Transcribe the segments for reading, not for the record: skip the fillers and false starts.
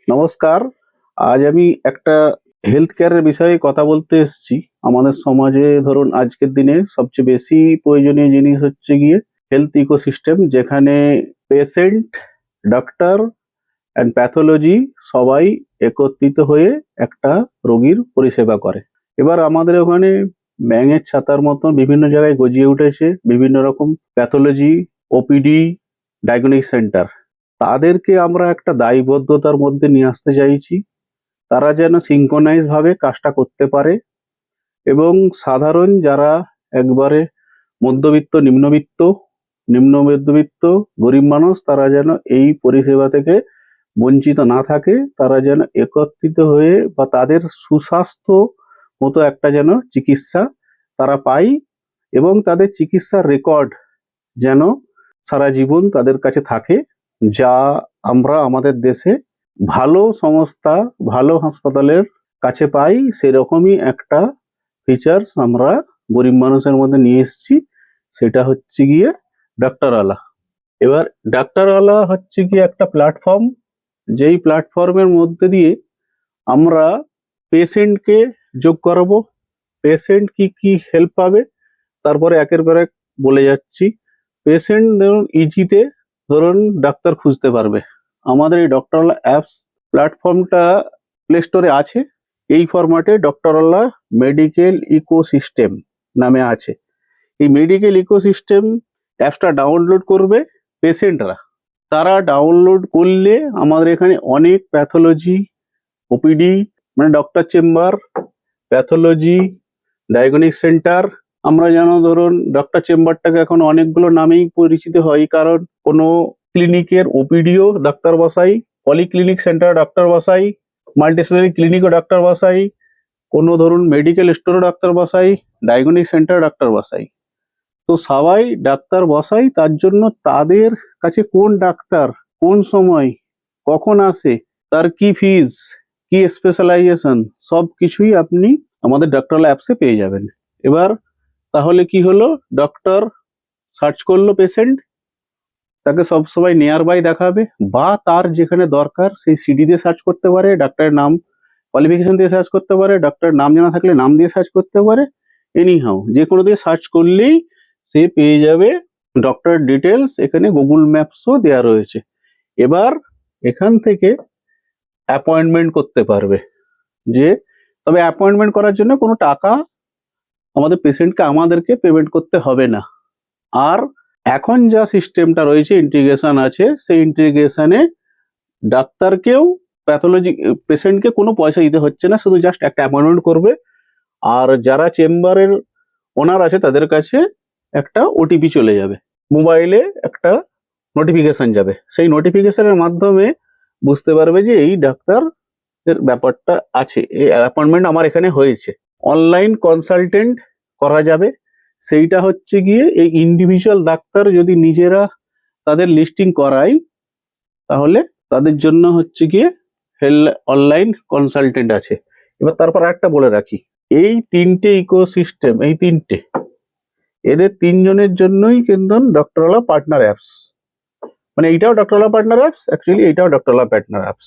নমস্কার। আজ আমি একটা হেলথ কেয়ারের বিষয়ে কথা বলতে এসেছি। আমাদের সমাজে ধরুন আজকের দিনে সবচেয়ে বেশি প্রয়োজনীয় জিনিস হচ্ছে গিয়ে হেলথ ইকোসিস্টেম, যেখানে পেশেন্ট, ডাক্তার অ্যান্ড প্যাথোলজি সবাই একত্রিত হয়ে একটা রোগীর পরিষেবা করে। এবার আমাদের ওখানে ব্যাঙের ছাতার মতন বিভিন্ন জায়গায় গজিয়ে উঠেছে বিভিন্ন রকম প্যাথোলজি, ওপিডি, ডায়াগনস্টিক সেন্টার। তাদেরকে আমরা একটা দায়বদ্ধতার মধ্যে নিয়ে আসতে চাইছি। তারা যেন সিঙ্ক্রোনাইজ ভাবে কাজটা করতে পারে এবং সাধারণ যারা একবারে মধ্যবিত্ত, নিম্ন মধ্যবিত্ত, গরিব মানুষ, তারা যেন এই পরিষেবা থেকে বঞ্চিত না থাকে। তারা যেন একত্রিত হয়ে বা তাদের সুস্বাস্থ্য মতো একটা যেন চিকিৎসা তারা পায় এবং তাদের চিকিৎসার রেকর্ড যেন সারা জীবন তাদের কাছে থাকে। যা আমরা আমাদের দেশে ভালো সংস্থা, ভালো হাসপাতালের কাছে পাই, সেরকমই একটা ফিচার্স আমরা গরিব মানুষের মধ্যে নিয়ে এসেছি। সেটা হচ্ছে গিয়ে ডাক্তারওয়ালা। এবার ডাক্তারওয়ালা হচ্ছে গিয়ে একটা প্ল্যাটফর্ম, যেই প্ল্যাটফর্মের মধ্যে দিয়ে আমরা পেশেন্টকে যোগ করাবো। পেশেন্ট কি কি হেল্প পাবে তারপরে একের পর এক বলে যাচ্ছি। পেশেন্ট ধরুন ইজিতে ধরুন ডাক্তার খুঁজতে পারবে। আমাদের এই ডক্টরওয়ালা অ্যাপস প্ল্যাটফর্মটা প্লে স্টোরে আছে। এই ফরম্যাটে ডক্টরওয়ালা মেডিকেল ইকোসিস্টেম নামে আছে। এই মেডিকেল ইকোসিস্টেম অ্যাপসটা ডাউনলোড করবে পেশেন্টরা। তারা ডাউনলোড করলে আমাদের এখানে অনেক প্যাথোলজি, ওপিডি মানে doctor chamber, pathology, diagnostic centre, আমরা যেন ধরুন ডক্টর চেম্বারটাকে এখন অনেকগুলো নামেই পরিচিত হয়, কারণ কোনো ক্লিনিকের ওপিডিও ডাক্তার বসাই, পলিক্লিনিক সেন্টার ডাক্তার বসাই, মাল্টিস্পেশালিটি ক্লিনিকও ডাক্তার বসাই, কোনো ধরুন মেডিকেল স্টোরও ডাক্তার বসাই, ডায়াগনস্টিক সেন্টার ডাক্তার বসাই। তো সবাই ডাক্তার বসাই, তার জন্য তাদের কাছে কোন ডাক্তার কোন সময় কখন আসে, তার কি ফিজ, কি স্পেশালাইজেশন, সব কিছুই আপনি আমাদের ডক্টরওয়ালা অ্যাপসে পেয়ে যাবেন। এবার তাহলে কি হলো, ডক্টর সার্চ করলো পেশেন্ট, তাকে সবসময় নিয়ার বাই দেখাবে, বা তার যেখানে দরকার সেই সিডি দিয়ে সার্চ করতে পারে, ডাক্তারের নাম কোয়ালিফিকেশন দিয়ে সার্চ করতে পারে, ডাক্তারের নাম জানা থাকলে নাম দিয়ে সার্চ করতে পারে। এনিহাউ যে কোনো দিয়ে সার্চ করলেই সে পেয়ে যাবে ডক্টর ডিটেলস। এখানে গুগল ম্যাপসও দেওয়া রয়েছে। এবার এখান থেকে অ্যাপয়েন্টমেন্ট করতে পারবে। যে তবে অ্যাপয়েন্টমেন্ট করার জন্য কোনো টাকা আমাদের পেশেন্টকে আমাদেরকে পেমেন্ট করতে হবে না। আর এখন যা সিস্টেমটা রয়েছে, ইন্টিগ্রেশন আছে, সেই ইন্টিগ্রেশনে ডাক্তারকেও প্যাথোলজি পেশেন্টকে কোনো পয়সা দিতে হচ্ছে না, শুধু জাস্ট একটা অ্যাপয়েন্টমেন্ট করবে। আর যারা চেম্বারের ওনার আছে তাদের কাছে একটা ওটিপি চলে যাবে, মোবাইলে একটা নোটিফিকেশন যাবে। সেই নোটিফিকেশনের মাধ্যমে বুঝতে পারবে যে এই ডাক্তার এর ব্যাপারটা আছে, এই অ্যাপয়েন্টমেন্ট আমার এখানে হয়েছে। অনলাইন কনসালটেন্ট করা যাবে। সেইটা হচ্ছে গিয়ে এই ইন্ডিভিজুয়াল ডাক্তার যদি নিজেরা তাদের লিস্টিং করায়, তাহলে তাদের জন্য হচ্ছে গিয়ে অনলাইন কনসালটেন্ট আছে। এবার তারপর একটা বলে রাখি, এই তিনটে ইকোসিস্টেম, এই তিনটে এদের তিনজনের জন্যই কিন্তু ডক্টরওয়ালা পার্টনার অ্যাপস। মানে এইটাও ডক্টরওয়ালা পার্টনার অ্যাপস, অ্যাকচুয়ালি এইটাও ডক্টরওয়ালা পার্টনার অ্যাপস।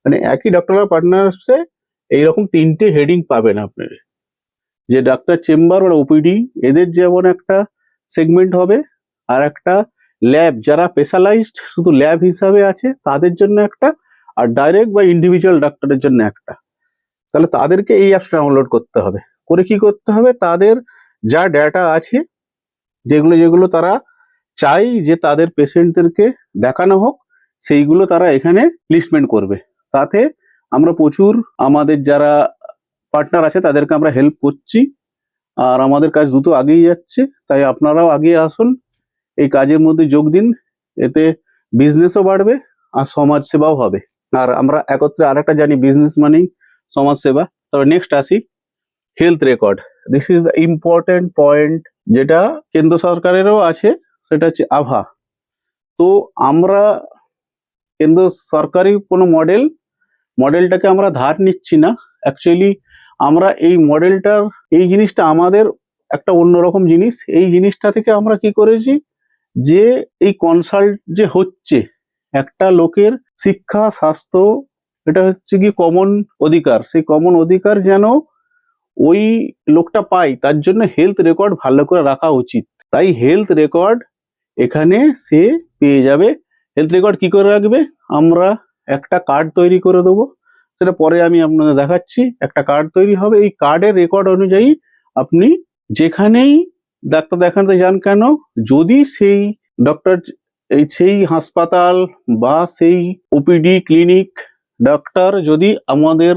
মানে একই ডক্টরওয়ালা পার্টনার অ্যাপসে এইরকম তিনটে হেডিং পাবেন আপনি। যে ডাক্তার চেম্বার আর ওপিডি এদের যেমন একটা সেগমেন্ট হবে, আর একটা ল্যাব যারা স্পেশালাইজড শুধু ল্যাব হিসাবে আছে তাদের জন্য একটা, আর ডাইরেক্ট বা ইন্ডিভিজুয়াল ডাক্তারের জন্য একটা। তাহলে তাদেরকে এই অ্যাপসটা ডাউনলোড করতে হবে। করে কি করতে হবে, তাদের যা ডেটা আছে, যেগুলো যেগুলো তারা চাই যে তাদের পেশেন্টদেরকে দেখানো হোক, সেইগুলো তারা এখানে লিস্টমেন্ট করবে। তাতে আমরা প্রচুর আমাদের যারা পার্টনার আছে তাদেরকে আমরা হেল্প করছি, আর আমাদের কাজ দ্রুত আগেই যাচ্ছে। তাই আপনারাও আগিয়ে আসুন, এই কাজের মধ্যে যোগ দিন। এতে বিজনেসও বাড়বে আর সমাজ সেবাও হবে। আর আমরা একত্রে আরেকটা জানি, বিজনেস মানেই সমাজ সেবা। তবে নেক্সট আসি, health record. This is the important point, যেটা কেন্দ্র সরকারেরও আছে, সেটা হচ্ছে আভা। তো আমরা কেন্দ্র সরকারি কোনো মডেলটাকে আমরা ধার নিচ্ছি না। অ্যাকচুয়ালি আমরা এই মডেলটার, এই জিনিসটা আমাদের একটা অন্যরকম জিনিস। এই জিনিসটা থেকে আমরা কি করেছি, যে এই কনসাল্ট যে হচ্ছে, একটা লোকের শিক্ষা, স্বাস্থ্য এটা হচ্ছে কি কমন অধিকার। সেই কমন অধিকার যেন ওই লোকটা পায়, তার জন্য হেলথ রেকর্ড ভালো করে রাখা উচিত। তাই হেলথ রেকর্ড এখানে সে পেয়ে যাবে। হেলথ রেকর্ড কি করে রাখবে? আমরা একটা কার্ড তৈরি করে দেবো, সেটা পরে আমি আপনাদের দেখাচ্ছি। একটা কার্ড তৈরি হবে, এই কার্ডের রেকর্ড অনুযায়ী আপনি যেখানেই ডাক্তার দেখাতে যান কেন, যদি সেই ডক্টর সেই হাসপাতাল বা সেই ওপিডি ক্লিনিক ডক্টর যদি আমাদের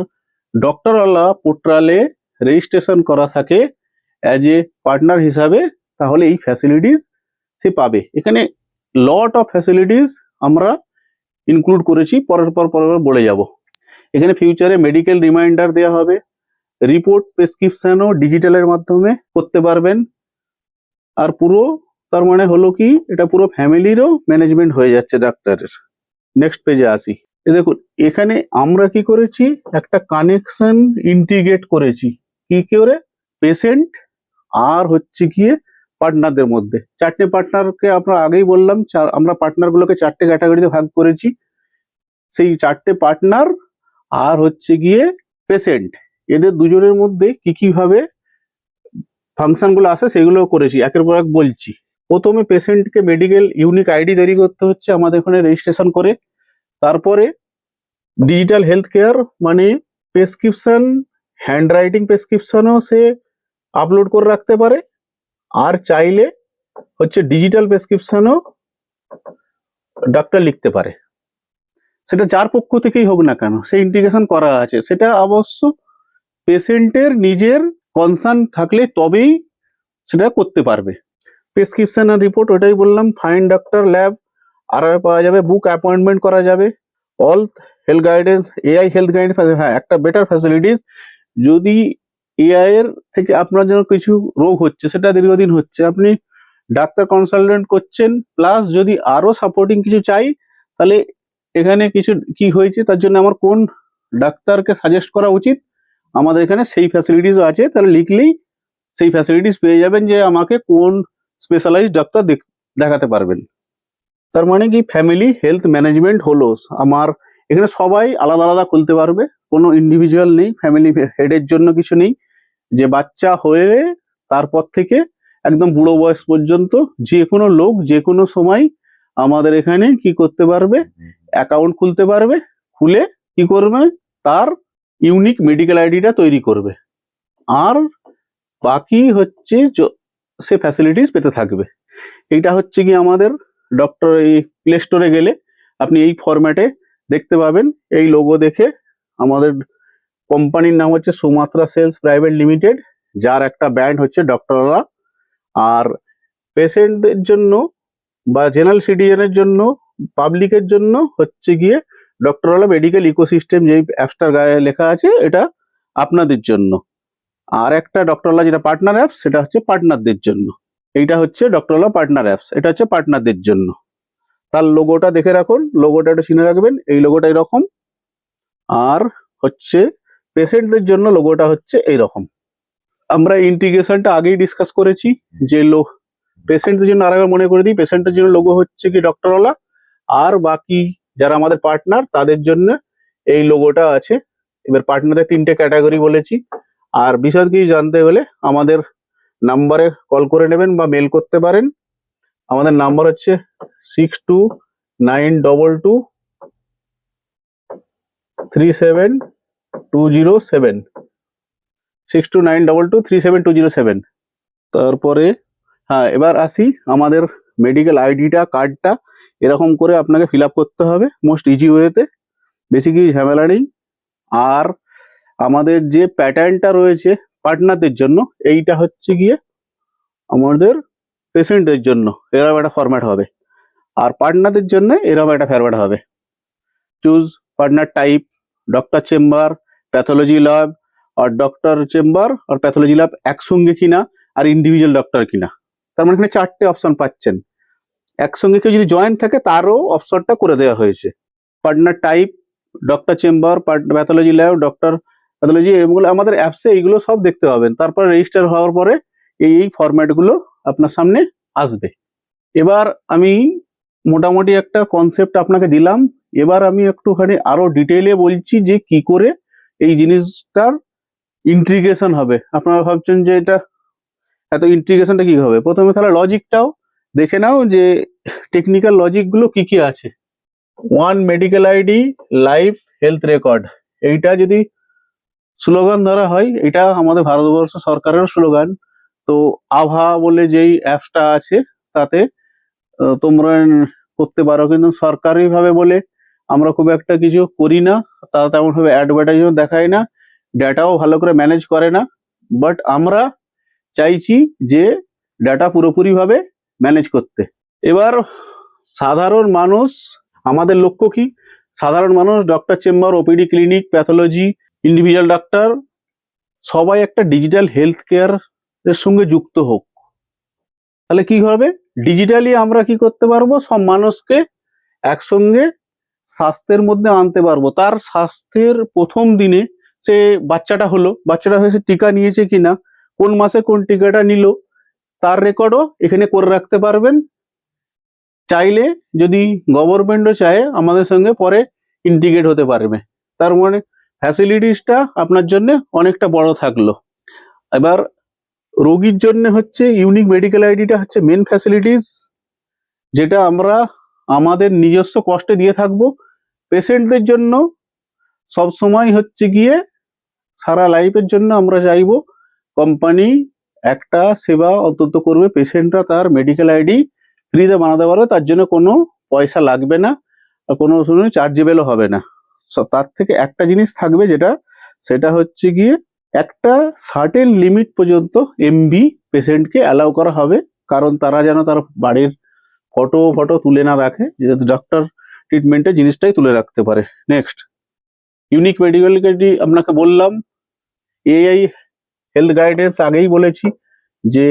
ডক্টরওয়ালা পোর্টালে রেজিস্ট্রেশন করা থাকে অ্যাজ এ পার্টনার হিসাবে, তাহলে এই ফ্যাসিলিটিস সে পাবে। এখানে লট অফ ফ্যাসিলিটিস আমরা ইনক্লুড করেছি, পরের পর বলে যাব। এখানে ফিউচারে মেডিকেল রিমাইন্ডার দেওয়া হবে, রিপোর্ট প্রেসক্রিপশনও ডিজিটালের মাধ্যমে করতে পারবেন। আর পুরো তার মানে হলো কি, এটা পুরো ফ্যামিলিরও ম্যানেজমেন্ট হয়ে যাচ্ছে ডাক্তারের। নেক্সট পেজে আসি। দেখুন এখানে আমরা কি করেছি, একটা কানেকশন ইন্টিগ্রেট করেছি। কি করে? পেশেন্ট আর হচ্ছে গিয়ে পার্টনারদের মধ্যে। চারটে পার্টনারকে আমরা আগেই বললাম, আমরা পার্টনারগুলোকে চারটে ক্যাটাগরিতে ভাগ করেছি। সেই চারটে পার্টনার আর হচ্ছে গিয়ে পেশেন্ট, এদের দুজনের মধ্যে কি কিভাবে ফাংশনগুলো আসে সেগুলো করেছি, একের পর এক বলছি। প্রথমে পেশেন্টকে মেডিকেল ইউনিক আইডি তৈরি করতে হচ্ছে আমাদের এখানে রেজিস্ট্রেশন করে। তারপরে ডিজিটাল হেলথ কেয়ার মানে প্রেসক্রিপশন, হ্যান্ড রাইটিং প্রেসক্রিপশনও সে আপলোড করে রাখতে পারে, আর চাইলে হচ্ছে ডিজিটাল প্রেসক্রিপশনও ডাক্তার লিখতে পারে। সেটা যার পক্ষ থেকেই হোক না কেন, সেই ইন্টিগ্রেশন করা আছে। সেটা অবশ্য পেশেন্টের নিজের কনসার্ন থাকলে তবেই সেটা করতে পারবে। প্রেসক্রিপশন আর রিপোর্ট, ওটাই বললাম। ফাইন ডক্টর ল্যাব আর পাওয়া যাবে, বুক অ্যাপয়েন্টমেন্ট করা যাবে, all health guidance, AI health guidance. হ্যাঁ, একটা বেটার ফ্যাসিলিটিস, যদি এআই এর থেকে আপনার জন্য কিছু রোগ হচ্ছে, সেটা দীর্ঘদিন হচ্ছে, আপনি ডাক্তার কনসালটেন্ট করছেন, প্লাস যদি আরো সাপোর্টিং কিছু চাই, তাহলে এখানে কিছু কি হয়েছে তার জন্য আমার কোন ডাক্তারকে সাজেস্ট করা উচিত, আমাদের এখানে সেই ফ্যাসিলিটিসও আছে। তাহলে লিখলেই সেই ফ্যাসিলিটিস পেয়ে যাবেন যে আমাকে কোন স্পেশালাইজড ডাক্তার দেখাতে পারবেন। তার মানে কি, ফ্যামিলি হেলথ ম্যানেজমেন্ট হলো আমার এখানে। সবাই আলাদা আলাদা খুলতে পারবে, কোনো ইন্ডিভিজুয়াল নেই, ফ্যামিলি হেডের জন্য কিছু নেই। যে বাচ্চা হয়ে তারপর থেকে একদম বুড়ো বয়স পর্যন্ত যে কোনো লোক যে কোনো সময় আমাদের এখানে কি করতে পারবে, অ্যাকাউন্ট খুলতে পারবে। খুলে কি করবে, তার ইউনিক মেডিকেল আইডিটা তৈরি করবে, আর বাকি হচ্ছে সে ফ্যাসিলিটিস পেতে থাকবে। এইটা হচ্ছে কি আমাদের ডক্টর এই প্লে স্টোরে গেলে আপনি এই ফরম্যাটে দেখতে পাবেন। এই লোগো দেখে আমাদের কোম্পানির নাম হচ্ছে সুমাত্রা সেলস প্রাইভেট লিমিটেড, যার একটা ব্র্যান্ড হচ্ছে ডক্টরওয়ালা। আর পেশেন্টদের জন্য বা জেনারেল সিটিজেনের জন্য, পাবলিকের জন্য হচ্ছে গিয়ে ডক্টরওয়ালা মেডিকেল ইকোসিস্টেম, যেই অ্যাপসটার গায়ে লেখা আছে, এটা আপনাদের জন্য। আর একটা ডক্টরওয়ালা যেটা পার্টনার অ্যাপস, সেটা হচ্ছে পার্টনারদের জন্য। এইটা হচ্ছে ডক্টরওয়ালা পার্টনার অ্যাপস, এটা হচ্ছে পার্টনারদের জন্য। তার লোগোটা দেখে রাখুন, লোগোটা একটু চিনে রাখবেন, এই লোগোটা এরকম। আর হচ্ছে পেশেন্টদের জন্য লোগোটা হচ্ছে এইরকম। আমরা ইন্টিগ্রেশনটা আগেই ডিসকাস করেছি, যে পেশেন্টদের জন্য আরেকবার মনে করে দিই, পেশেন্টের জন্য লোগো হচ্ছে কি ডক্টরওয়ালা, আর বাকি যারা আমাদের পার্টনার তাদের জন্য এই লোগোটা আছে। এবার পার্টনারদের তিনটে ক্যাটাগরি বলেছি। আর বিশদ কিছু জানতে হলে আমাদের নাম্বারে কল করে নেবেন বা মেল করতে পারেন। আমাদের নাম্বার হচ্ছে 6292237207, 6292237207। তারপরে হ্যাঁ, এবার আসি, আমাদের মেডিকেল আইডিটা, কার্ডটা এরকম করে আপনাকে ফিল আপ করতে হবে মোস্ট ইজি ওয়েতে, বেশি কিছু ঝামেলা নেই। আর আমাদের যে প্যাটার্নটা রয়েছে পার্টনারদের জন্য, এইটা হচ্ছে গিয়ে আমাদের পেশেন্টদের জন্য এরকম একটা ফরম্যাট হবে, আর পার্টনারদের জন্য এরকম একটা ফরম্যাট হবে। Choose partner type, doctor chamber, pathology lab, আর ডক্টর চেম্বার আর প্যাথোলজি ল্যাব একসঙ্গে কিনা, আর ইন্ডিভিজুয়াল ডক্টর কিনা। তার মানে এখানে চারটে অপশন পাচ্ছেন। একসঙ্গে কেউ যদি জয়েন্ট থাকে তারও অপশনটা করে দেওয়া হয়েছে। Partner type, doctor chamber, pathology lab, doctor pathology, এগুলো আমাদের অ্যাপসে এইগুলো সব দেখতে পাবেন। তারপর রেজিস্টার হওয়ার পরে এই ফরম্যাটগুলো আপনার সামনে আসবে। এবার আমি মোটামুটি একটা কনসেপ্ট আপনাকে দিলাম, এবার আমি একটুখানি আরো ডিটেইলে বলছি যে কি করে এই জিনিসটার ইন্টিগ্রেশন হবে। আপনারা ভাবছেন যে এটা এত ইন্টিগ্রেশনটা কি হবে, প্রথমে তাহলে লজিকটাও দেখে নাও যে টেকনিক্যাল লজিকগুলো কি কি আছে। One medical ID life health record, এইটা যদি স্লোগান ধরা হয়, এটা আমাদের ভারতবর্ষ সরকারের স্লোগান। তো আভা বলে যেই অ্যাপসটা আছে তাতে তোমরা করতে পারো, কিন্তু সরকারি ভাবে বলে আমরা খুব একটা কিছু করি না, তা তেমন ভাবে অ্যাডভার্টাইজমেন্ট দেখায় না, ডাটাও ভালো করে ম্যানেজ করে না। বাট আমরা চাইছি যে ডাটা পুরোপুরি ভাবে ম্যানেজ করতে। এবার সাধারণ মানুষ, আমাদের লক্ষ্য কি, সাধারণ মানুষ, doctor chamber, OPD clinic, pathology, individual doctor সবাই একটা ডিজিটাল হেলথ কেয়ার এর সঙ্গে যুক্ত হোক। তাহলে কি হবে, ডিজিটালি আমরা কি করতে পারবো, সব মানুষকে একসঙ্গে স্বাস্থ্যের মধ্যে আনতে পারবো। তার স্বাস্থ্যের প্রথম দিনে সে বাচ্চাটা হয়েছে টিকা নিয়েছে কিনা, কোন মাসে কোন টিকাটা নিল, তার রেকর্ডও এখানে করে রাখতে পারবেন। চাইলে যদি গভর্নমেন্টও চায় আমাদের সঙ্গে পরে ইন্টিগ্রেট হতে পারবে। তার মানে ফ্যাসিলিটিসটা আপনার জন্য অনেকটা বড় থাকলো। এবার রোগীর জন্য হচ্ছে ইউনিক মেডিকেল আইডিটা হচ্ছে মেন ফ্যাসিলিটিস, যেটা আমরা আমাদের নিজস্ব কষ্টে দিয়ে থাকবো। পেশেন্টদের জন্য সব সময় হচ্ছে গিয়ে সারা লাইফের জন্য আমরা চাইবো কোম্পানি একটা সেবা অন্তত করবে, পেশেন্টরা তার মেডিকেল আইডি ফ্রিতে বানাতে পারবে, তার জন্য কোনো পয়সা লাগবে না, কোনো সময় চার্জেবলও হবে না। তার থেকে একটা জিনিস থাকবে সেটা হচ্ছে গিয়ে একটা সার্টেন লিমিট পর্যন্ত এমবি পেশেন্টকে অ্যালাউ করা হবে, কারণ তারা যেন তার বাড়ির ফটো তুলে না রাখে, যেহেতু ডক্টর ট্রিটমেন্টে জিনিসটাই তুলে রাখতে পারে। নেক্সট, ইউনিক মেডিকেল আইডি আপনাকে বললাম। এআই হেলথ গাইডেন্স আগেই বলেছি যে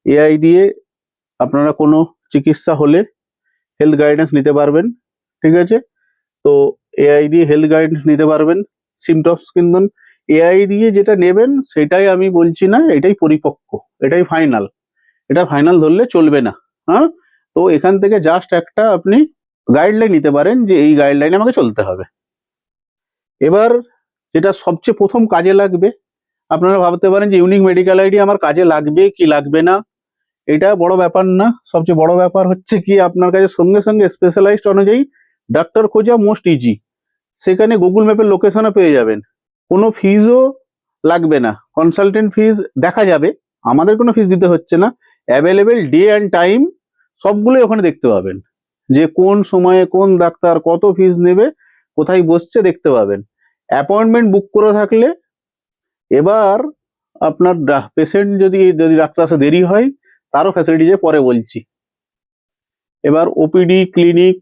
এআই দিয়ে আপনারা কোনো চিকিৎসা হলে হেলথ গাইডেন্স নিতে পারবেন, ঠিক আছে? তো এআই দিয়ে হেলথ গাইডেন্স নিতে পারবেন। সিমটমস কিন্তু এআই দিয়ে যেটা নেবেন সেটাই আমি বলছি না, এটাই পরিপক্ক, এটাই ফাইনাল, এটা ফাইনাল ধরলে চলবে না। হ্যাঁ, তো এখান থেকে জাস্ট একটা আপনি গাইডলাইন নিতে পারেন যে এই গাইডলাইনে আমাকে চলতে হবে। এবার যেটা সবচেয়ে প্রথম কাজে লাগবে, আপনারা ভাবতে পারেন যে ইউনিক মেডিকেল আইডি আমার কাজে লাগবে কি লাগবে না, এটা বড় ব্যাপার না। সবচেয়ে বড় ব্যাপার হচ্ছে কি, আপনার কাছে সঙ্গে সঙ্গে স্পেশালাইজড অনুযায়ী ডাক্তার খোঁজা মোস্ট ইজি, সেখানে গুগল ম্যাপের লোকেশনও পেয়ে যাবেন, কোনো ফিজও লাগবে না, কনসালটেন্ট ফিজ দেখা যাবে, আমাদের কোনো ফিজ দিতে হচ্ছে না, অ্যাভেলেবেল ডে অ্যান্ড টাইম সবগুলোই ওখানে দেখতে পাবেন, যে কোন সময়ে কোন ডাক্তার কত ফিজ নেবে, কোথায় বসছে দেখতে পাবেন। অ্যাপয়েন্টমেন্ট বুক করে থাকলে এবার আপনার পেশেন্ট যদি ডাক্তার আসতে দেরি হয় তারও ফ্যাসিলিটি যে পরে বলছি। এবার OPD clinic,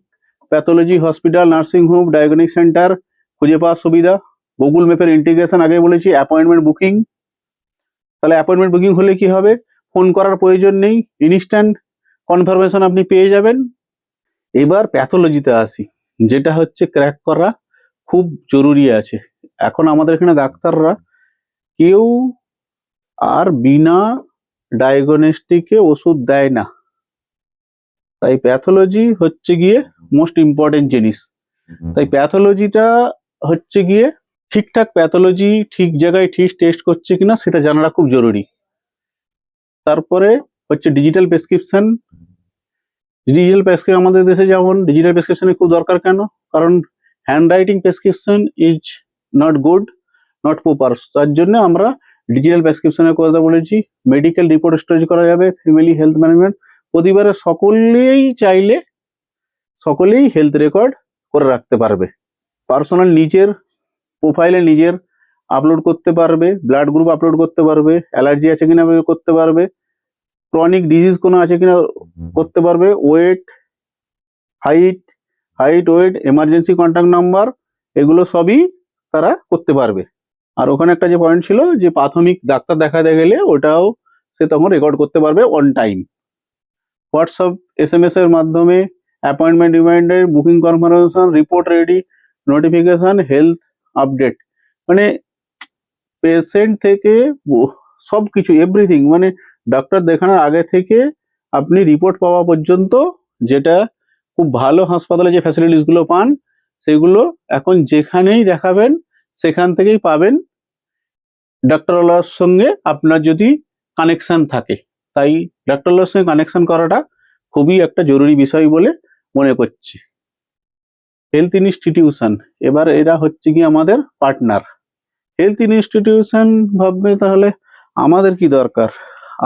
pathology, hospital, nursing home, diagnostic centre খুঁজে পাওয়ার সুবিধা, গুগল ম্যাপের ইন্টিগ্রেশন আগে বলেছি, অ্যাপয়েন্টমেন্ট বুকিং। তাহলে অ্যাপয়েন্টমেন্ট বুকিং হলে কি হবে, ফোন করার প্রয়োজন নেই, ইনস্ট্যান্ট কনফার্মেশন আপনি পেয়ে যাবেন। এবার প্যাথোলজিতে আসি, যেটা হচ্ছে ক্র্যাক করা খুব জরুরি আছে। এখন আমাদের এখানে ডাক্তাররা কেউ আর বিনা ডায়াগনস্টিকে ওষুধ দেয় না, তাই প্যাথোলজি হচ্ছে গিয়ে মোস্ট ইম্পর্টেন্ট জিনিস। তাই প্যাথোলজিটা হচ্ছে গিয়ে ঠিকঠাক প্যাথোলজি ঠিক জায়গায় ঠিক টেস্ট করছে কিনা সেটা জানাটা খুব জরুরি। তারপরে হচ্ছে ডিজিটাল প্রেসক্রিপশন। ডিজিটাল প্রেসক্রিপশন আমাদের দেশে যেমন ডিজিটাল প্রেসক্রিপশনের খুব দরকার, কেন, কারণ hand writing prescription is not good, not proper, তার জন্য আমরা ডিজিটাল প্রেসক্রিপশনের কথা বলেছি। মেডিকেল রিপোর্ট স্টোরেজ করা যাবে, ফ্যামিলি হেলথ ম্যানেজমেন্ট, পরিবারের সকলেই চাইলে সকলেই হেলথ রেকর্ড করে রাখতে পারবে। পার্সোনাল নিজের প্রোফাইলে নিজের আপলোড করতে পারবে, ব্লাড গ্রুপ আপলোড করতে পারবে, অ্যালার্জি আছে কিনা করতে পারবে, ক্রনিক ডিজিজ কোনো আছে কিনা করতে পারবে, weight, height weight, emergency contact number, এগুলো সবই তারা করতে পারবে। আর ওখানে একটা যে পয়েন্ট ছিল যে প্রাথমিক ডাক্তার দেখাতে গেলে ওটাও সে তখন রেকর্ড করতে পারবে অন টাইম। হোয়াটসঅ্যাপ SMS এর মাধ্যমে appointment reminder, booking confirmation, report ready, notification, health update, মানে পেশেন্ট থেকে সব কিছু এভরিথিং, মানে ডাক্তার দেখানোর আগে থেকে আপনি রিপোর্ট পাওয়া পর্যন্ত, যেটা খুব ভালো হাসপাতালে যে ফ্যাসিলিটিসগুলো পান সেগুলো এখন যেখানেই দেখাবেন সেখান থেকেই পাবেন, ডাক্তারওয়ালার সঙ্গে আপনার যদি কানেকশন থাকে। তাই ডাক্তারওয়ালার সঙ্গে কানেকশন করাটা খুবই একটা জরুরি বিষয় বলে মনে করছি। হেলথ ইনস্টিটিউশন, এবার এরা হচ্ছে কি আমাদের পার্টনার। হেলথ ইনস্টিটিউশন ভাববে তাহলে আমাদের কি দরকার,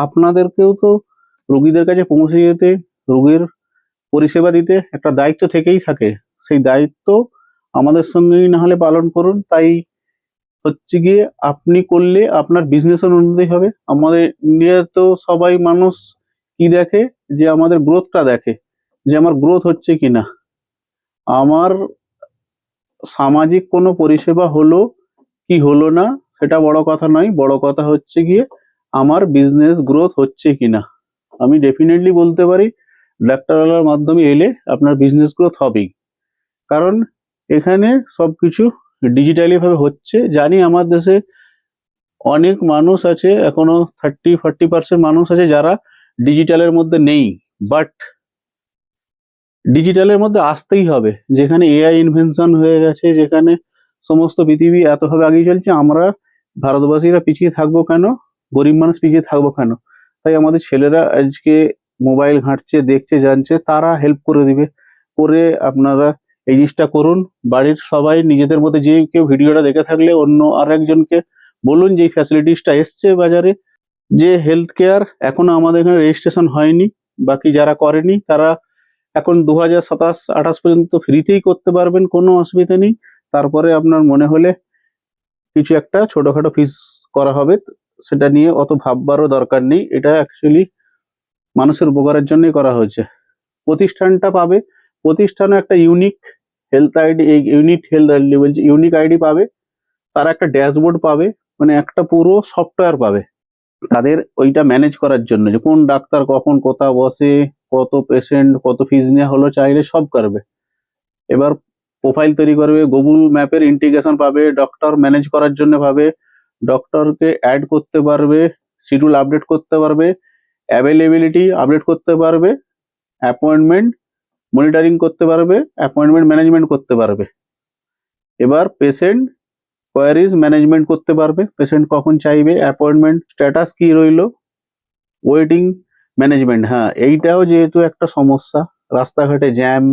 আপনাদেরকেও তো রোগীদের কাছে পৌঁছে যেতে, রোগীর পরিষেবা দিতে একটা দায়িত্ব থেকেই থাকে। সেই দায়িত্ব আমাদের সঙ্গেই না হলে পালন করুন। তাই হচ্ছে গিয়ে আপনি করলে আপনার বিজনেসের উন্নতি হবে। আমাদের ইন্ডিয়া তো সবাই মানুষ কি দেখে, যে আমাদের গ্রোথটা দেখে, যে আমার গ্রোথ হচ্ছে কিনা, আমার সামাজিক কোনো পরিষেবা হলো কি হলো না সেটা বড় কথা নয়, বড় কথা হচ্ছে গিয়ে আমার বিজনেস গ্রোথ হচ্ছে কিনা। আমি ডেফিনেটলি বলতে পারি ডাক্তারওয়ালার মাধ্যমে এলে আপনার বিজনেস গ্রোথ হবেই, কারণ এখানে সবকিছু ডিজিটালি ভাবে হচ্ছে। জানি আমার দেশে অনেক মানুষ আছে, এখনো 30-40% মানুষ আছে যারা ডিজিটালের মধ্যে নেই, বাট ডিজিটালের মধ্যে আসতেই হবে। যেখানে এআই ইনভেনশন হয়ে গেছে, যেখানে সমস্ত পৃথিবী এতভাবে এগিয়ে চলছে, আমরা ভারতবাসীরা পিছিয়ে থাকবো কেন, গরিব মানুষ পিছিয়ে থাকবো কেন? তাই আমাদের ছেলেরা আজকে মোবাইল ঘাঁটছে, দেখছে, জানছে, তারা হেল্প করে দিবে। করে আপনারা এই জিনিসটা করুন। বাড়ির সবাই নিজেদের মধ্যে যে কেউ ভিডিওটা দেখে থাকলে অন্য আর একজনকে বলুন যে এই ফ্যাসিলিটিসটা এসছে বাজারে, যে হেলথ কেয়ার এখনো আমাদের এখানে রেজিস্ট্রেশন হয়নি, বাকি যারা করেনি তারা এখন 2027-28 পর্যন্ত ফ্রিতেই করতে পারবেন, কোনো অসুবিধা নেই। তারপরে আপনার মনে হলে কিছু একটা ছোটখাটো ফিস করা হবে, সেটা নিয়ে অত ভাববারও দরকার নেই। এটা অ্যাকচুয়ালি মানুষের উপকারের জন্যই করা হয়েছে। প্রতিষ্ঠানটা পাবে, প্রতিষ্ঠানে একটা ইউনিক হেলথ আইডি, এই ইউনিক হেলথ আইডি বলছি, ইউনিক আইডি পাবে, তারা একটা ড্যাশবোর্ড পাবে, মানে একটা পুরো সফটওয়্যার পাবে তাদের ওইটা ম্যানেজ করার জন্য, যে কোন ডাক্তার কখন কোথা বসে, কত পেশেন্ট, কত ফিজ নেওয়া হলো, চাইলে সব করবে। এবার প্রোফাইল তৈরি করবে, গুগল ম্যাপের ইন্টিগ্রেশন পাবে, ডক্টর ম্যানেজ করার জন্য পাবে, ডক্টরকে অ্যাড করতে পারবে, শিডিউল আপডেট করতে পারবে, অ্যাভেলেবিলিটি আপডেট করতে পারবে, অ্যাপয়েন্টমেন্ট মনিটরিং করতে পারবে, অ্যাপয়েন্টমেন্ট ম্যানেজমেন্ট করতে পারবে। এবার পেশেন্ট কোয়ারিজ ম্যানেজমেন্ট করতে পারবে, পেশেন্ট কখন চাইবে, অ্যাপয়েন্টমেন্ট স্ট্যাটাস কি রইলো, ওয়েটিং ম্যানেজমেন্ট। হ্যাঁ, এইটাও যেহেতু একটা সমস্যা, রাস্তাঘাটে জ্যাম,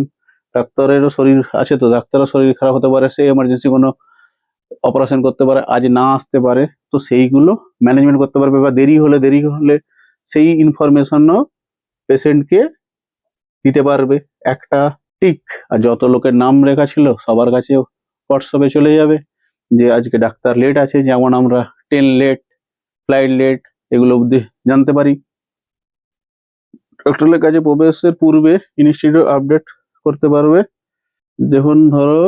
ডাক্তারেরও শরীর আছে, তো ডাক্তারের শরীর খারাপ হতে পারে, সে এমার্জেন্সি কোনো অপারেশন করতে পারে, আজ না আসতে পারে, তো সেইগুলো ম্যানেজমেন্ট করতে পারবে। বা দেরি হলে সেই ইনফরমেশনও পেশেন্টকে দিতে পারবে একটা টিক। আর যত লোকের নাম লেখা ছিল সবার কাছে হোয়াটসঅ্যাপে চলে যাবে যে আজকে ডাক্তার লেট আছে, যেমন আমরা ট্রেন লেট, ফ্লাইট লেট, এগুলো অবধি জানতে পারি। ডক্টরের কাছে প্রবেশের পূর্বে ইনস্টিটিউট আপডেট করতে পারবে। দেখুন, ধরো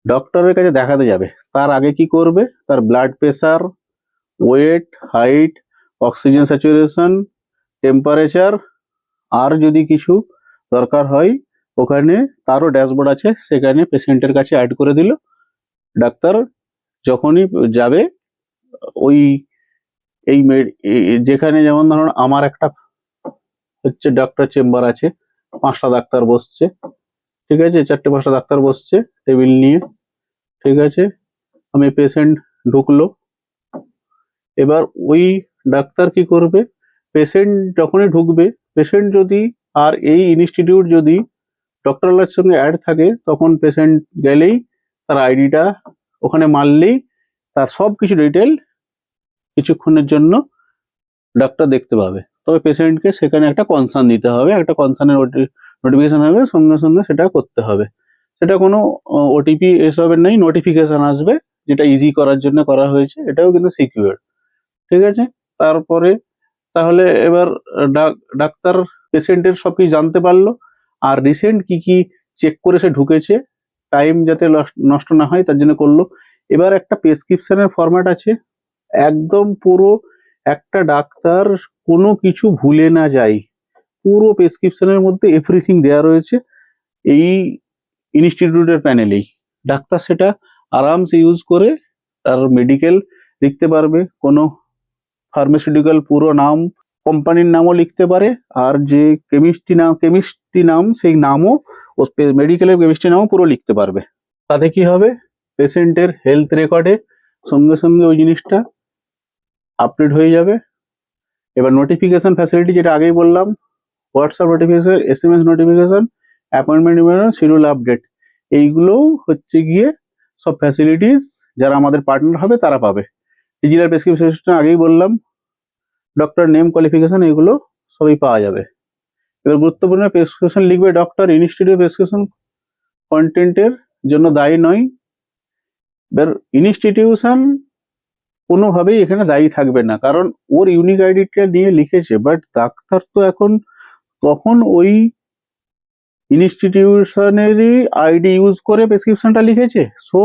ডক্টরের কাছে দেখাতে যাবে, তার আগে কি করবে, তার blood pressure, weight, height, oxygen saturation, temperature, আর যদি কিছু দরকার হয় ওখানে তারও ড্যাশবোর্ড আছে, সেখানে পেশেন্টের কাছে অ্যাড করে দিল। ডাক্তার যখনই যাবে ওই যেখানে, যেমন ধরুন আমার একটা হচ্ছে ডাক্তার চেম্বার আছে, 5টা ডাক্তার বসছে, ঠিক আছে, 4টে-5টা ডাক্তার বসছে টেবিল নিয়ে, ঠিক আছে, আমি পেশেন্ট ঢুকলো, এবার ওই ডাক্তার কি করবে, পেশেন্ট যখনই ঢুকবে, পেশেন্ট যদি আর এই ইনস্টিটিউট যদি ডক্টরের সঙ্গে অ্যাড থাকে, তখন পেশেন্ট গেলেই তার আইডিটা ওখানে মারলেই তার সব কিছু ডিটেল কিছুক্ষণের জন্য ডাক্তার দেখতে পাবে। তবে পেশেন্টকে সেখানে একটা কনসার্ন দিতে হবে, একটা কনসার্নের নোটিফিকেশন হবে, সঙ্গে সঙ্গে সেটা করতে হবে। সেটা কোনো ওটিপি এসবের নেই, নোটিফিকেশন আসবে, যেটা ইজি করার জন্য করা হয়েছে, এটাও কিন্তু সিকিউর, ঠিক আছে। তারপরে তাহলে এবার ডাক্তার পেশেন্টের সবকিছু জানতে পারলো, আর রিসেন্ট কি কি চেক করে সে ঢুকেছে, টাইম যাতে নষ্ট না হয় তার জন্য করলো। এবার একটা প্রেসক্রিপশনের ফরম্যাট আছে, একদম পুরো একটা ডাক্তার কোনো কিছু ভুলে না যায়, পুরো প্রেসক্রিপশনের মধ্যে এভরিথিং দেওয়া রয়েছে এই ইনস্টিটিউটের প্যানেলেই। ডাক্তার সেটা আরামসে ইউজ করে তার মেডিকেল লিখতে পারবে, কোনো ফার্মাসিউটিক্যাল পুরো নাম, কোম্পানির নামও লিখতে পারে, আর যে কেমিস্ট্রি নাম সেই নামও, ও মেডিকেলের কেমিস্ট্রি নামও পুরো লিখতে পারবে। তাতে কি হবে, পেশেন্টের হেলথ রেকর্ডে সঙ্গে সঙ্গে ওই জিনিসটা আপডেট হয়ে যাবে। এবার নোটিফিকেশন ফ্যাসিলিটি যেটা আগেই বললাম, WhatsApp notification, SMS notification, appointment email, schedule update, এইগুলোও হচ্ছে গিয়ে সব ফ্যাসিলিটিস যারা আমাদের পার্টনার হবে তারা পাবে। ডিজিটাল প্রেসক্রিপশন সিস্টেম আগেই বললাম, ডক্টর নেম, কোয়ালিফিকেশন, এগুলো সবই পাওয়া যাবে। এবার গুরুত্বপূর্ণ, প্রেসক্রিপশন লিখবে ডক্টর, ইনস্টিটিউট প্রেসক্রিপশন কন্টেন্টের জন্য দায়ী নয়। এবার ইনস্টিটিউশন কোনোভাবেই এখানে দায়ী থাকবে না, কারণ ওর ইউনিক আইডিটা নিয়ে লিখেছে, বাট ডাক্তার তো এখন তখন ওই ইনস্টিটিউশনেরই আইডি ইউজ করে প্রেসক্রিপশনটা লিখেছে। সো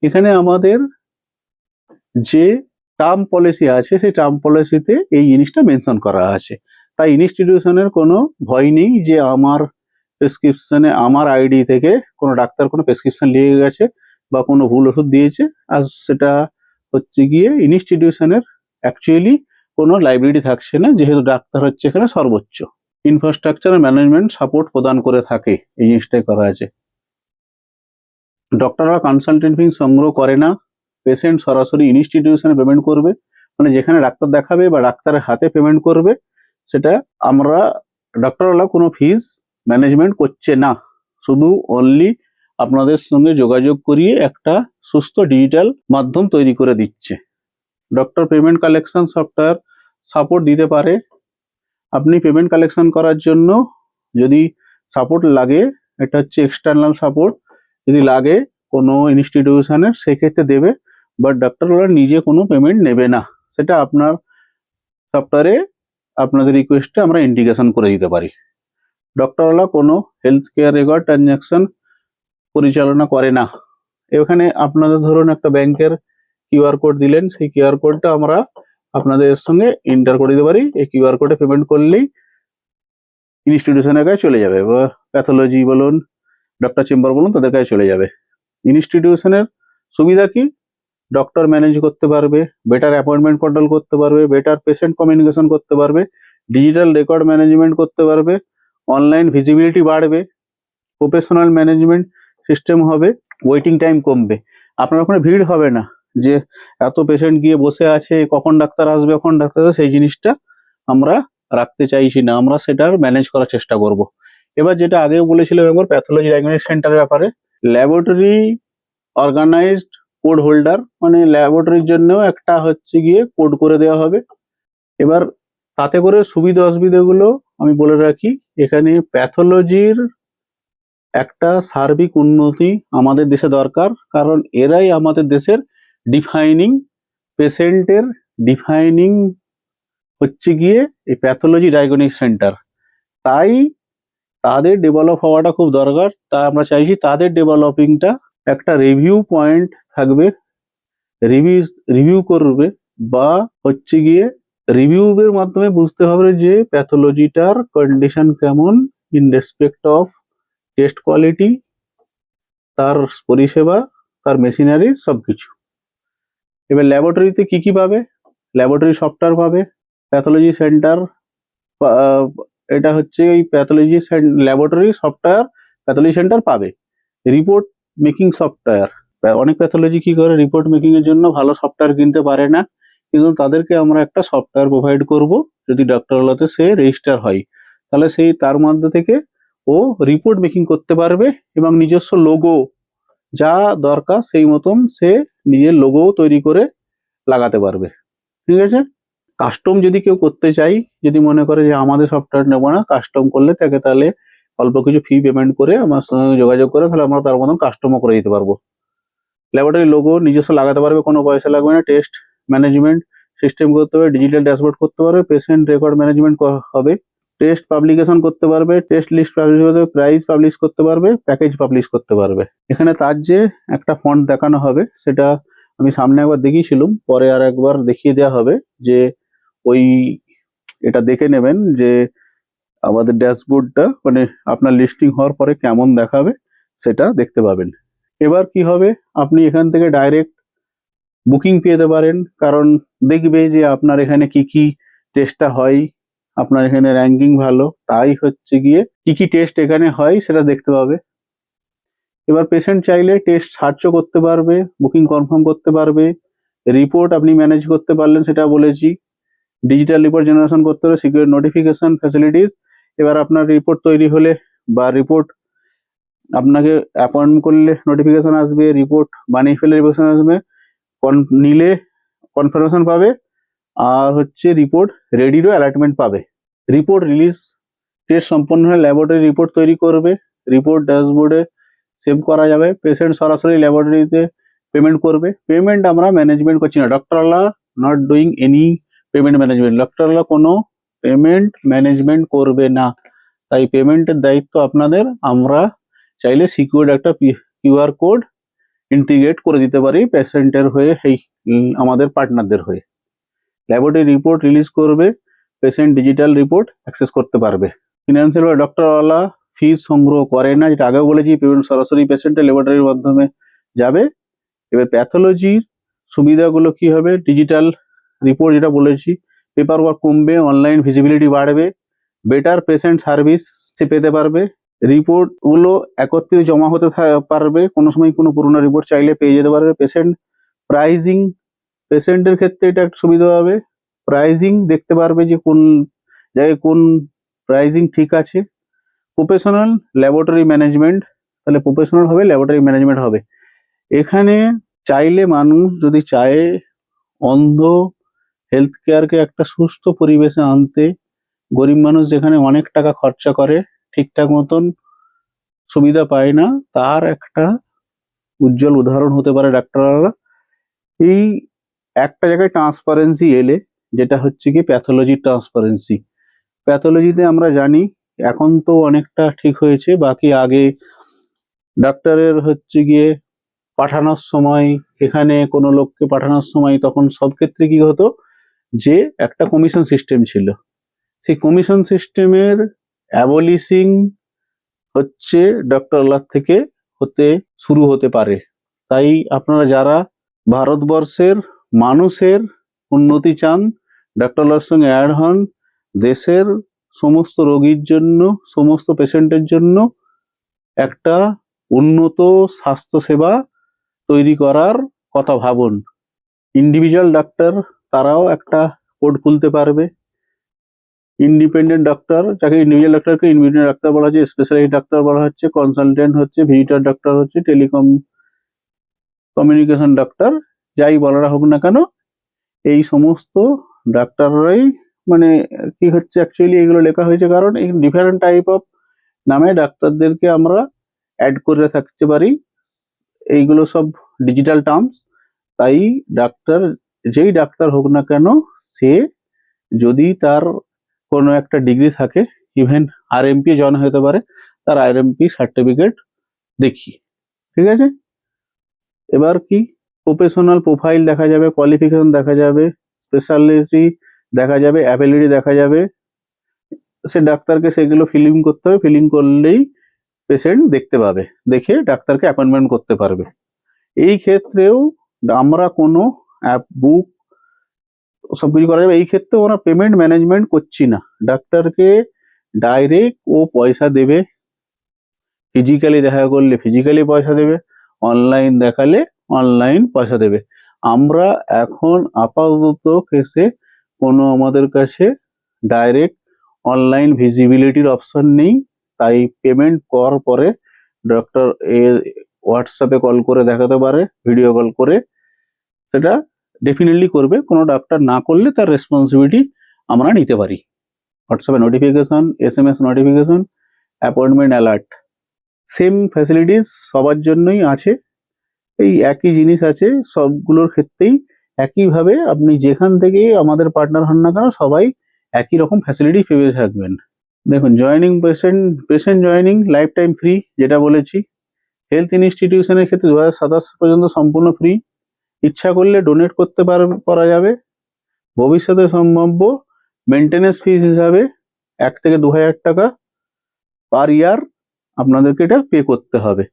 এখানে আমাদের যে টার্ম পলিসি আছে সেই টার্ম পলিসিতে এই জিনিসটা মেনশন করা আছে। তাই ইনস্টিটিউশনের কোনো ভয় নেই যে আমার প্রেসক্রিপশনে আমার আইডি থেকে কোনো ডাক্তার কোনো প্রেসক্রিপশন লিখে গেছে বা কোনো ভুল ওষুধ দিয়েছে, আর সেটা হচ্ছে গিয়ে ইনস্টিটিউশনের অ্যাকচুয়ালি কোনো লাইবিলিটি থাকছে না, যেহেতু ডাক্তার হচ্ছে এখানে সর্বোচ্চ ইনফ্রাস্ট্রাকচার ম্যানেজমেন্ট সাপোর্ট প্রদান করে থাকে। এই জিনিসটাই করা আছে। ডক্টররা কনসালটেন্ট ফি সংগ্রহ করে না, পেশেন্ট সরাসরি ইনস্টিটিউশনে পেমেন্ট করবে, মানে যেখানে ডাক্তার দেখাবে বা ডাক্তারের হাতে পেমেন্ট করবে, সেটা আমরা ডক্টরওয়ালা কোনো ফিজ ম্যানেজমেন্ট করছে না, শুধু অনলি আপনাদের সঙ্গে যোগাযোগ করিয়ে একটা সুস্থ ডিজিটাল মাধ্যম তৈরি করে দিচ্ছে। Doctor payment collection software support দিতে পারে। আপনি পেমেন্ট কালেকশন করার জন্য যদি সাপোর্ট লাগে, এটা হচ্ছে এক্সটার্নাল সাপোর্ট, যদি লাগে কোনো ইনস্টিটিউশনের সেক্ষেত্রে দেবে, বাট ডক্টরওয়ালা নিজে কোনো পেমেন্ট নেবে না। সেটা আপনার সফটওয়্যারে আপনাদের রিকোয়েস্টে আমরা ইন্টিগ্রেশন করে দিতে পারি। ডক্টরওয়ালা কোনো হেলথ কেয়ার রেকর্ড ট্রানজ্যাকশন পরিচালনা করে না। এখানে আপনাদের ধরুন একটা ব্যাংকের কিউআর কোড দিলেন, সেই কিউআর কোডটা আমরা আপনাদের সঙ্গে এন্টার করে দিতে পারি। এই কিউআর কোডে পেমেন্ট করলেই ইনস্টিটিউশনের কাছে চলে যাবে, বা প্যাথোলজি বলুন, ডক্টর চেম্বার বলুন, তাদের কাছে চলে যাবে। ইনস্টিটিউশনের সুবিধা কি, ডক্টর ম্যানেজ করতে পারবে, বেটার অ্যাপয়েন্টমেন্ট কন্ট্রোল করতে পারবে, বেটার পেশেন্ট কমিউনিকেশন করতে পারবে, ডিজিটাল রেকর্ড ম্যানেজমেন্ট করতে পারবে, অনলাইন ভিজিবিলিটি বাড়বে, প্রফেশনাল ম্যানেজমেন্ট সিস্টেম হবে, ওয়েটিং টাইম কমবে, আপনার ওখানে ভিড় হবে না যে এত পেশেন্ট গিয়ে বসে আছে কখন ডাক্তার আসবে কখন ডাক্তার আসবে, সেই জিনিসটা আমরা রাখতে চাইছি না, আমরা সেটার ম্যানেজ করার চেষ্টা করব। এবার যেটা আগেও বলেছিলাম একবার প্যাথোলজি ডায়াগনস্টিক সেন্টারের ব্যাপারে, ল্যাবরেটরি অর্গানাইজড কোড হোল্ডার, মানে ল্যাবরেটরির জন্য একটা হচ্ছে গিয়ে কোড করে দেওয়া হবে। এবার তাতে করে সুবিধা অসুবিধাগুলো আমি বলে রাখি। এখানে প্যাথোলজির একটা সার্বিক উন্নতি আমাদের দেশে দরকার, কারণ এরাই আমাদের দেশের ডিফাইনিং, পেশেন্টের ডিফাইনিং হচ্ছে গিয়ে এই প্যাথোলজি ডায়াগনস্টিক সেন্টার। তাই তাদের ডেভেলপ হওয়াটা খুব দরকার। তাই আমরা চাইছি তাদের ডেভেলপিংটা একটা রিভিউ পয়েন্ট থাকবে, রিভিউ রিভিউ করবে, বা হচ্ছে গিয়ে রিভিউয়ের মাধ্যমে বুঝতে হবে যে প্যাথোলজিটার কন্ডিশন কেমন in respect of test quality, তার পরিষেবা, তার মেশিনারি, সবকিছু। এবার ল্যাবরেটরিতে কি কি পাবে, ল্যাবরেটরি সফটওয়্যার পাবে, প্যাথোলজি সেন্টার, এটা হচ্ছে এই pathology laboratory software pathology centre পাবে। রিপোর্ট মেকিং সফটওয়্যার, অনেক প্যাথোলজি কি করে রিপোর্ট মেকিং এর জন্য ভালো সফটওয়্যার কিনতে পারে না, কিন্তু তাদেরকে আমরা একটা সফটওয়্যার প্রোভাইড করব, যদি ডক্টরওয়ালাতে সে রেজিস্টার হয়, তাহলে সেই তার মধ্যে থেকে ও রিপোর্ট মেকিং করতে পারবে এবং নিজস্ব লোগো যা দরকার সেই মতন সে নিজের লোগো তৈরি করে লাগাতে পারবে। ঠিক আছে। কাস্টম যদি কেউ করতে চাই, যদি মনে করে যে আমাদের সফটওয়্যার নেবো না, কাস্টম করলে তাকে তাহলে অল্প কিছু ফি পেমেন্ট করে আমার সঙ্গে যোগাযোগ করে তাহলে আমরা তার মতন কাস্টমও করে দিতে পারবো। ল্যাবরেটরি লোগো নিজস্ব লাগাতে পারবে, কোনো পয়সা লাগবে না। টেস্ট ম্যানেজমেন্ট সিস্টেম করতে পারবে, ডিজিটাল ড্যাশবোর্ড করতে পারবে, পেশেন্ট রেকর্ড ম্যানেজমেন্ট হবে, টেস্ট পাবলিকেশন করতে পারবে, টেস্ট লিস্ট পাবলিশ করতে পারবে, প্রাইস পাবলিশ করতে পারবে, প্যাকেজ পাবলিশ করতে পারবে। এখানে তার যে একটা ফন্ট দেখানো হবে, সেটা আমি সামনে একবার দেখিয়েছিলাম, পরে আর একবার দেখিয়ে দেওয়া হবে, যে ওই এটা দেখে নেবেন যে আমাদের ড্যাশবোর্ডটা মানে আপনার লিস্টিং হওয়ার পরে কেমন দেখাবে সেটা দেখতে পাবেন। এবার কি হবে, আপনি এখান থেকে ডাইরেক্ট বুকিং পেতে পারেন, কারণ দেখবে যে আপনার এখানে কি কি টেস্টটা হয়, আপনার এখানে র্যাঙ্কিং ভালো, তাই হচ্ছে গিয়ে কি কি টেস্ট এখানে হয় সেটা দেখতে পাবে। এবার পেশেন্ট চাইলে টেস্ট সার্চও করতে পারবে, বুকিং কনফার্ম করতে পারবে, রিপোর্ট আপনি ম্যানেজ করতে পারলেন, সেটা বলেছি। ডিজিটাল রিপোর্ট জেনারেশন করতে হবে, সিকিউর নোটিফিকেশন ফ্যাসিলিটিস। এবার আপনার রিপোর্ট তৈরি হলে বা রিপোর্ট আপনাকে অ্যাপয়েন্ট করলে নোটিফিকেশন আসবে, রিপোর্ট বানিয়ে ফেলে নোটিফিকেশন আসবে, নিলে কনফার্মেশন পাবে, আর হচ্ছে রিপোর্ট রেডিরও অ্যালার্টমেন্ট পাবে। রিপোর্ট রিলিজ টেস্ট সম্পন্ন হলে ল্যাবরেটরি রিপোর্ট তৈরি করবে, রিপোর্ট ড্যাশবোর্ডে সেভ করা যাবে, পেশেন্ট সরাসরি ল্যাবরেটরিতে পেমেন্ট করবে। পেমেন্ট আমরা ম্যানেজমেন্ট করছি না, ডক্টররা not doing any payment management, ডক্টররা কোনো পেমেন্ট ম্যানেজমেন্ট করবে না, তাই পেমেন্টের দায়িত্ব আপনাদের। আমরা চাইলে সিকিউর একটা কিউআর কোড ইন্টিগ্রেট করে দিতে পারি পেশেন্টের হয়ে, এই আমাদের পার্টনারদের হয়ে। ল্যাবরেটরি রিপোর্ট রিলিজ করবে, পেশেন্ট ডিজিটাল রিপোর্ট অ্যাক্সেস করতে পারবে। ফিনান্সিয়াল বা ডক্টরওয়ালা ফিস সংগ্রহ করে না, যেটা আগেও বলেছি, পেমেন্ট সরাসরি পেশেন্টের ল্যাবরেটরির মাধ্যমে যাবে। এবার প্যাথোলজির সুবিধাগুলো কি হবে, ডিজিটাল রিপোর্ট যেটা বলেছি, পেপার ওয়ার্ক কমবে, অনলাইন ভিজিবিলিটি বাড়বে, বেটার পেশেন্ট সার্ভিস সে পেতে পারবে, রিপোর্টগুলো একত্রে জমা হতে পারবে, কোনো সময় কোনো পুরোনো রিপোর্ট চাইলে পেয়ে যেতে পারবে। পেশেন্ট প্রাইজিং, পেশেন্টের ক্ষেত্রে এটা একটা সুবিধা হবে, প্রাইজিং দেখতে পারবে যে কোন জায়গায় কোন প্রাইজিং ঠিক আছে। প্রফেশনাল ল্যাবরেটরি ম্যানেজমেন্ট, তাহলে প্রফেশনাল হবে, ল্যাবরেটরি ম্যানেজমেন্ট হবে। এখানে চাইলে মানুষ যদি চায় অন্ধ হেলথ কেয়ারকে একটা সুস্থ পরিবেশে আনতে, গরিব মানুষ যেখানে অনেক টাকা খরচা করে ঠিকঠাক মতন সুবিধা পায় না, তার একটা উজ্জ্বল উদাহরণ হতে পারে ডাক্তাররা। এই একটা জায়গায় ট্রান্সপারেন্সি এলে, যেটা হচ্ছে কি প্যাথোলজি ট্রান্সপারেন্সি। প্যাথোলজিতে আমরা জানি এখন তো অনেকটা ঠিক হয়েছে, বাকি আগে ডাক্তারের হচ্ছে গিয়ে পাঠানোর সময়, এখানে কোনো লোককে পাঠানোর সময় তখন সব ক্ষেত্রে কি হতো, যে একটা কমিশন সিস্টেম ছিল। সেই কমিশন সিস্টেমের অ্যাবলিশিং হচ্ছে ডক্টরলার থেকে শুরু হতে পারে। তাই আপনারা যারা ভারতবর্ষের মানুষের উন্নতি চান, ডক্টরলার সঙ্গে অ্যাড হন, দেশের সমস্ত রোগীর জন্য, সমস্ত পেশেন্টের জন্য একটা উন্নত স্বাস্থ্যসেবা তৈরি করার কথা ভাবুন। ইন্ডিভিজুয়াল ডাক্তার তারাও একটা কোড খুলতে পারবে। ইন্ডিপেন্ডেন্ট ডাক্তার, যাকে ইন্ডিভিজুয়াল ডাক্তারকে ইন্ডিপেন্ডেন্ট ডাক্তার বলা হচ্ছে, স্পেশালিস্ট ডাক্তার বলা হচ্ছে, কনসালটেন্ট হচ্ছে, ভিজিটর ডাক্তার হচ্ছে, কমিউনিকেশন ডাক্তার, যাই বলা হোক না কেন, এই সমস্ত ডাক্তাররাই মানে কি হচ্ছে, অ্যাকচুয়ালি এগুলো লেখা হয়েছে কারণ এই ডিফারেন্ট টাইপ অফ নামে ডাক্তারদেরকে আমরা অ্যাড করে থাকতে পারি। এইগুলো সব ডিজিটাল টার্মস, তাই ডাক্তার যেই ডাক্তার হোক না কেন, সে যদি তার কোনো একটা ডিগ্রি থাকে, ইভেন আরএমপি জয়েন হতে পারে, তার আরএমপি সার্টিফিকেট দেখি, ঠিক আছে। এবার কি প্রফেশনাল প্রোফাইল দেখা যাবে, কোয়ালিফিকেশন দেখা যাবে, স্পেশালিটি দেখা যাবে, অ্যাবিলিটি দেখা যাবে। সে ডাক্তারকে সেগুলো ফিলিং করতে হবে, ফিলিং করলেই পেশেন্ট দেখতে পাবে, দেখে ডাক্তারকে অ্যাপয়েন্টমেন্ট করতে পারবে। এই ক্ষেত্রেও আমরা কোনো অ্যাপ বুক সবকিছু করা যাবে। এই ক্ষেত্রে ওরা পেমেন্ট ম্যানেজমেন্ট করছি না, ডাক্তারকে ডাইরেক্ট ও পয়সা দেবে, ফিজিক্যালি দেখা করলে ফিজিক্যালি পয়সা দেবে, অনলাইন দেখালে অনলাইন পয়সা দেবে। আমরা এখন আপাতত কেসে কোনো আমাদের কাছে ডাইরেক্ট অনলাইন ভিজিবিলিটির অপশন নেই, তাই পেমেন্ট করার পরে ডক্টর হোয়াটসঅ্যাপে কল করে দেখাতে পারে, ভিডিও কল করে, সেটা ডেফিনেটলি করবে। কোনো ডাক্তার না করলে তার রেসপন্সিবিলিটি আমরা নিতে পারি। হোয়াটসঅ্যাপে notification, SMS notification, appointment alert, same facilities সবার জন্যই আছে। এই একই জিনিস আছে সবগুলোর ক্ষেত্রেই, একইভাবে আপনি যেখান থেকেই আমাদের পার্টনার হন না কেন, সবাই একই রকম ফ্যাসিলিটি পেয়ে থাকবেন। দেখুন, joining patient joining life time free, যেটা বলেছি। হেলথ ইনস্টিটিউশনের ক্ষেত্রে 2027 পর্যন্ত সম্পূর্ণ ফ্রি, ইচ্ছা করলে ডোনেট করতে পারা যাবে। ভবিষ্যতে সম্ভাব্য মেনটেন্যান্স ফিস হিসাবে 1 থেকে 2,000 টাকা পার ইয়ার আপনাদেরকে এটা পে করতে হবে,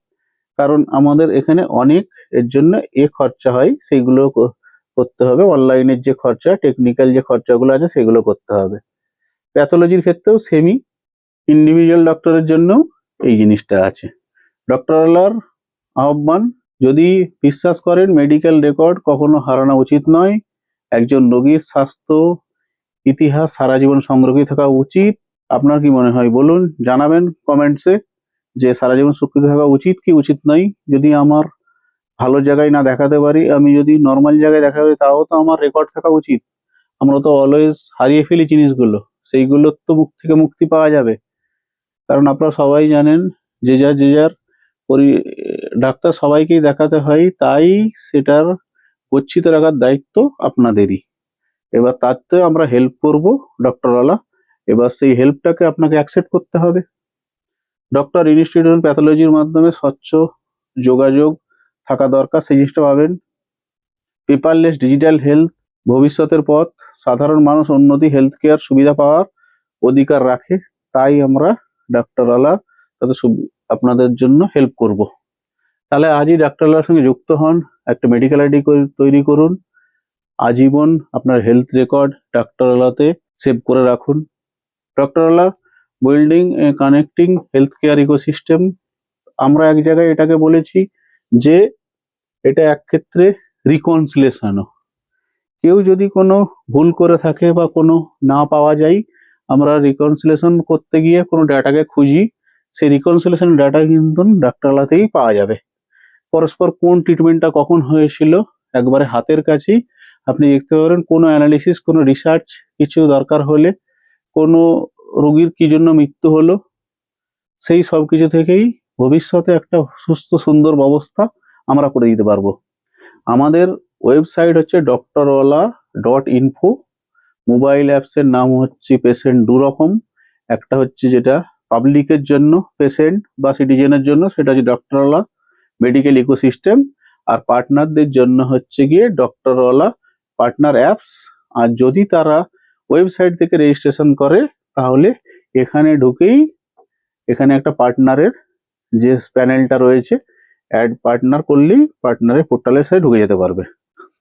কারণ আমাদের এখানে অনেক এর জন্য খরচা হয়, সেইগুলো করতে হবে। অনলাইনের যে খরচা, টেকনিক্যাল যে খরচাগুলো আছে, সেগুলো করতে হবে। প্যাথোলজির ক্ষেত্রেও সেমি, ইন্ডিভিজুয়াল ডক্টরের জন্য এই জিনিসটা আছে। ডক্টরওয়ালার আহ্বান, যদি বিশ্বাস করেন মেডিকেল রেকর্ড কখনো হারানো উচিত নয়। একজন রোগীর স্বাস্থ্য ইতিহাস সারা জীবন সংরক্ষিত থাকা উচিত। আপনার কি মনে হয় বলুন, জানাবেন কমেন্টসে যে সারা জীবন সুরক্ষিত থাকা উচিত কি উচিত নয়। যদি আমার ভালো জায়গায় না দেখাতে পারি, আমি যদি নর্মাল জায়গায় দেখাতে পারি, তাও তো আমার রেকর্ড থাকা উচিত। আমরা তো অলওয়েজ হারিয়ে ফেলি জিনিসগুলো, সেইগুলোর তো মুখ থেকে মুক্তি পাওয়া যাবে। কারণ আপনারা সবাই জানেন যে যার ডাক্তার সবাইকেই দেখাতে হয়, তাই সেটার গচ্ছিত রাখার দায়িত্ব আপনাদেরই। এবার তাতে আমরা হেল্প করব ডক্টরওয়ালা। এবার সেই হেল্পটাকে আপনাকে অ্যাকসেপ্ট করতে হবে। ডক্টর ইনস্টিটিউট প্যাথোলজির মাধ্যমে স্বচ্ছ যোগাযোগ থাকা দরকার, সেই জিনিসটা পাবেন। পেপারলেস ডিজিটাল হেলথ ভবিষ্যতের পথ। সাধারণ মানুষ উন্নতি হেলথ কেয়ার সুবিধা পাওয়ার অধিকার রাখে, তাই আমরা ডাক্তারওয়ালা তাদের আপনাদের জন্য হেল্প করব। তাহলে আজই ডাক্তারওয়ালার সঙ্গে যুক্ত হন, একটা মেডিকেল আইডি তৈরি করুন, আজীবন আপনার হেলথ রেকর্ড ডাক্তারওয়ালাতে সেভ করে রাখুন। Doctorwala building connecting health care ecosystem. আমরা এক জায়গায় এটাকে বলেছি যে এটা এক ক্ষেত্রে রিকনসিলেশনও। কেউ যদি কোনো ভুল করে থাকে বা কোনো না পাওয়া যায়, আমরা রিকনসিলেশন করতে গিয়ে কোনো ডাটাকে খুঁজি, সেই রিকনসিলেশন ডাটা কিন্তু ডাক্তারওয়ালাতেই পাওয়া যাবে। পরস্পর কোন ট্রিটমেন্টটা কখন হয়েছিল একবারে হাতের কাছেই আপনি দেখতে পারেন। কোনো অ্যানালিসিস, কোনো রিসার্চ কিছু দরকার হলে, কোনো রোগীর কি জন্য মৃত্যু হলো, সেই সব কিছু থেকেই ভবিষ্যতে একটা সুস্থ সুন্দর ব্যবস্থা আমরা করে দিতে পারবো। আমাদের ওয়েবসাইট হচ্ছে doctorwala.info। মোবাইল অ্যাপসের নাম হচ্ছে পেশেন্ট দুরকম, একটা হচ্ছে যেটা পাবলিকের জন্য পেশেন্ট বা সিটিজেনের জন্য, সেটা হচ্ছে ডক্টরওয়ালা মেডিকেল ইকোসিস্টেম। আর পার্টনারদের জন্য হচ্ছে গিয়ে ডক্টরওয়ালা পার্টনার অ্যাপস। আর যদি তারা ওয়েবসাইট থেকে রেজিস্ট্রেশন করে, তাহলে এখানে ঢুকেই এখানে একটা পার্টনারের যে প্যানেলটা রয়েছে, অ্যাড পার্টনার করলেই পার্টনারের পোর্টালের সাথে ঢুকে যেতে পারবে।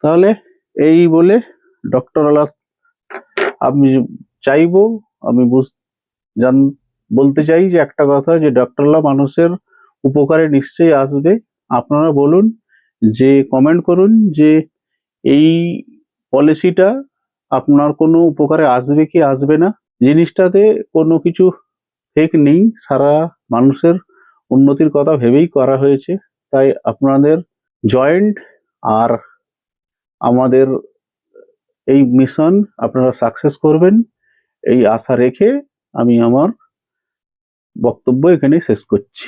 তাহলে এই বলে ডক্টরওয়ালা আমি চাইবো, আমি বলতে চাই যে একটা কথা, যে ডক্টরওয়ালা মানুষের উপকারে নিশ্চয়ই আসবে। আপনারা বলুন, যে কমেন্ট করুন যে এই পলিসিটা আপনার কোনো উপকারে আসবে কি আসবে না। জিনিসটাতে কোনো কিছু ফেক নেই, সারা মানুষের উন্নতির কথা ভেবেই করা হয়েছে। তাই আপনাদের জয়েন্ট আর আমাদের এই মিশন আপনারা সাকসেস করবেন, এই আশা রেখে আমি আমার বক্তব্য এখানে শেষ করছি।